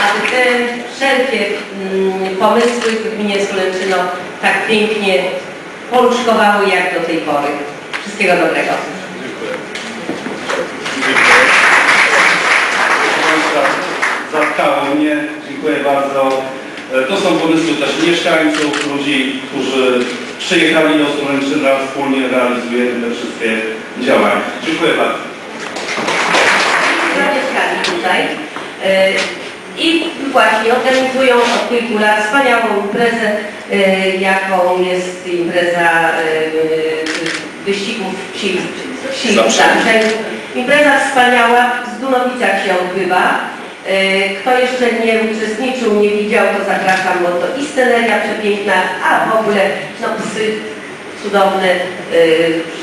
aby te wszelkie pomysły w gminie Sulęczyno tak pięknie poluszkowały jak do tej pory. Wszystkiego dobrego. Zatkało mnie. Dziękuję bardzo. To są pomysły też mieszkańców, ludzi, którzy przyjechali do Sulęczyna, wspólnie realizujemy te wszystkie działania. Dziękuję bardzo. Zamieszkali tutaj i właśnie organizują od kilku lat wspaniałą imprezę, jaką jest impreza wyścigów sił zaprzęgów. Impreza wspaniała, w Dunowicach się odbywa. Kto jeszcze nie uczestniczył, nie widział, to zapraszam, bo to i sceneria przepiękna, a w ogóle no, psy cudowne,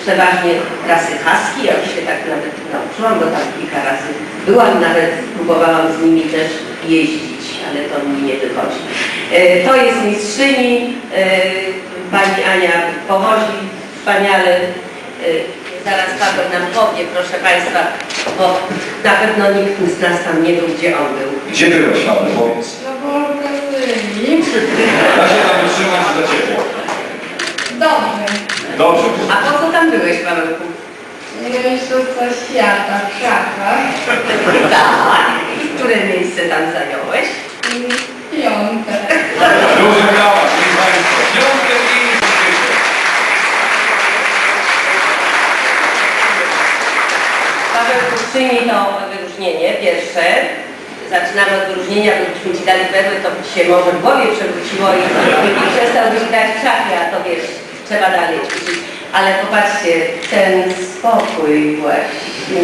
przeważnie rasy husky. Ja się tak nawet nauczyłam, bo tam kilka razy byłam, nawet próbowałam z nimi też jeździć, ale to mi nie wychodzi. To jest mistrzyni, pani Ania powozi wspaniale. Zaraz Paweł nam powie, proszę Państwa, bo na pewno nikt z nas tam nie był, gdzie on był. Gdzie byłeś, Paweł, powiedz? No bo organizuję. Da się tam wytrzymać za ciepło. Dobrze. Dobrze. A po co tam byłeś, Pawełku? Mistrzostwa świata w szachach. Tak. Które miejsce tam zająłeś? Piąte. Duże brawa, proszę Państwa. Piąte miejsce. Pawełku czyni to wyróżnienie pierwsze. Zaczynamy od wyróżnienia, gdybyśmy Ci dali perły, to by Ci się może w głowie przewróciło i przestałbyś grać w szachy, a to wiesz, trzeba dalej ćwiczyć. Ale popatrzcie, ten spokój właśnie,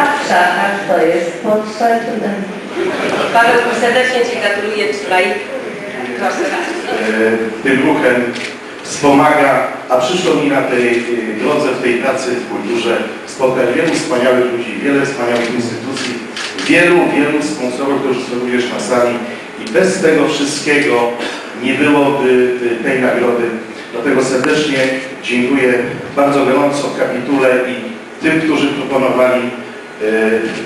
a w szachach to jest potrzebne. Pawełku, serdecznie Ci gratuluję, trzymaj. Proszę bardzo. Tym ruchem wspomaga, a przyszło mi na tej drodze, w tej pracy w kulturze spotkać wielu wspaniałych ludzi, wiele wspaniałych instytucji, wielu sponsorów, którzy są również na sali i bez tego wszystkiego nie byłoby tej nagrody. Dlatego serdecznie dziękuję bardzo gorąco kapitule i tym, którzy proponowali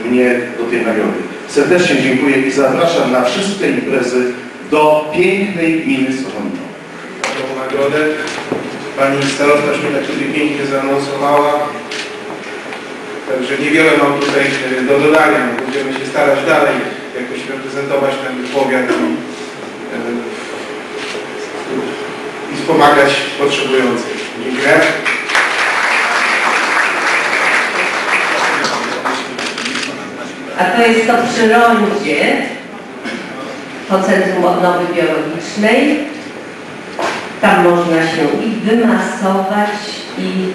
mnie do tej nagrody. Serdecznie dziękuję i zapraszam na wszystkie imprezy do pięknej gminy Sochomino. Taką nagrodę. Pani starostka już mnie tak tutaj pięknie zaanonsowała. Także niewiele mam tutaj do dodania. Będziemy się starać dalej jakoś reprezentować ten powiat i wspomagać potrzebujących. Dziękuję. A to jest to przy rondzie po Centrum Odnowy Biologicznej. Tam można się i wymasować, i...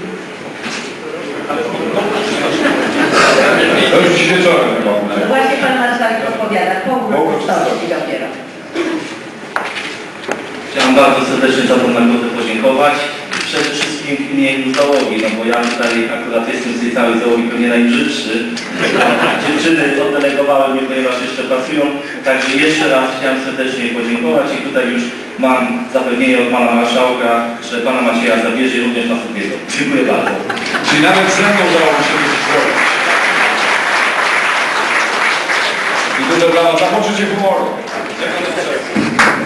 To już dziś wieczorem chyba. No właśnie Pan Marszałek odpowiada, po uroczystości dopiero. Chciałem bardzo serdecznie za tą nagrodę podziękować. Przede wszystkim w imieniu załogi, no bo ja tutaj akurat jestem z tej całej załogi pewnie najbrzydszy. Dziewczyny oddelegowały mnie, ponieważ jeszcze pracują. Także jeszcze raz chciałem serdecznie podziękować i tutaj już mam zapewnienie od Pana Marszałka, że Pana Macieja zabierze również na sukienkę. Dziękuję bardzo. Czyli nawet ze mną udało się coś zrobić. I duże brawa za poczucie humoru.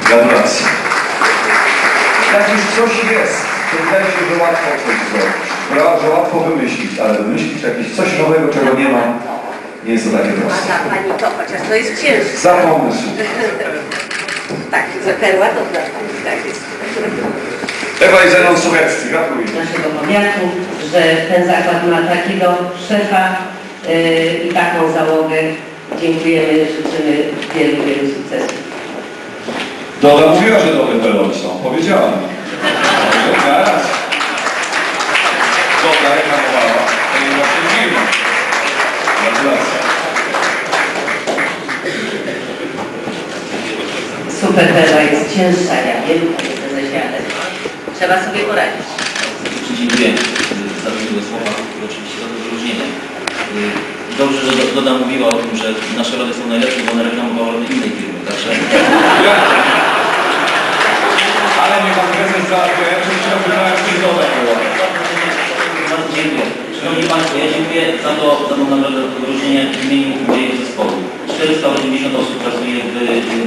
Gratulacje. Jak już coś jest, to wydaje się, że łatwo coś zrobić. Że łatwo wymyślić, ale wymyślić jakieś coś nowego, czego nie ma, nie jest to takie proste. A Pani to, chociaż to jest ciężkie. Za pomysł. Tak, za perła to dla Pani, tak jest. Ewa i Zenon Suchecki, gratuluję. Naszego powiatu, że ten zakład ma takiego szefa i taką załogę. Dziękujemy, życzymy wielu sukcesów. Doda mówiła, że dobre pelony są. Powiedziałam. Zaraz. Doda reklamowała. To nie właśnie firma. Gratulacje. Super perła jest cięższa, ja wiem, panie prezesie, ale trzeba sobie poradzić. Dziękuję za miłe słowa i oczywiście za to wyróżnienie. Dobrze, że Doda mówiła o tym, że nasze rody są najlepsze, bo one reklamowały rody innej firmy, także... Ale mnie pan prezes załatwiał, ja przecież wybrałem, że Doda była. Bardzo dziękuję. Szanowni Państwo, ja dziękuję za tą nagrodę wyróżnienia w imieniu mojego zespołu. 480 osób pracuje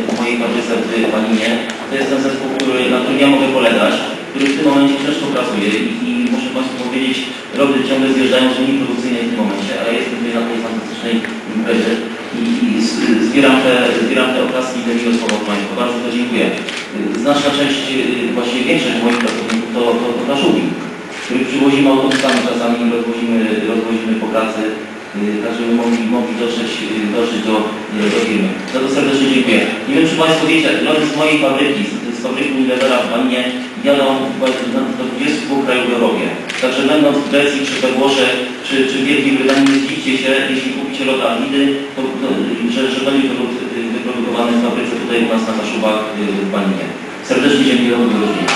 w mojej fabryce w Paninie. To jest ten zespół, na którym ja mogę polegać, który w tym momencie ciężko pracuje i muszę Państwu powiedzieć, rody ciągle zjeżdżają z linii produkcyjnej w tym momencie, ale jestem tutaj na tej fantastycznej imprezie i zbieram te oklaski i te miłe słowa od Państwa. Bardzo to dziękuję. Znaczna część, właściwie większość moich pracowników to kaszubik, których przywozimy autobusami czasami, rozwozimy po pracy, tak żeby mogli dotrzeć do firmy. Za to serdecznie dziękuję. Nie wiem, czy Państwo wiecie, lody z mojej fabryki, z fabryki Unilevera w Paninie jadą do 22 krajów w Europie. Także będąc w Grecji, czy we Włoszech, czy w Wielkiej Brytanii, nie zdziwcie się, jeśli kupicie lody Alwidy, że będzie wyprodukowany w fabryce tutaj u nas na Kaszubach w Paninie. Serdecznie dziękuję za wyróżnienie.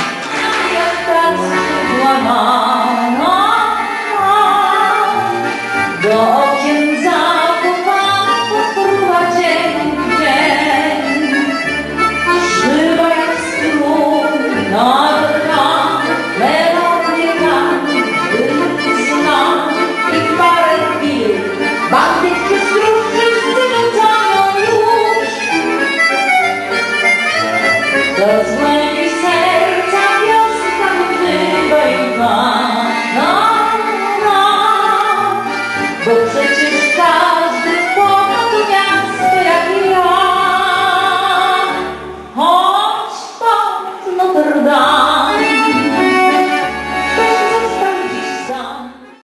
Do okien zakopam podprowadzień dzień. Żywa jak strun, nadrga, melodia, wypusna i parę chwil. Bandyt czy stróż, wszyscy wracają już.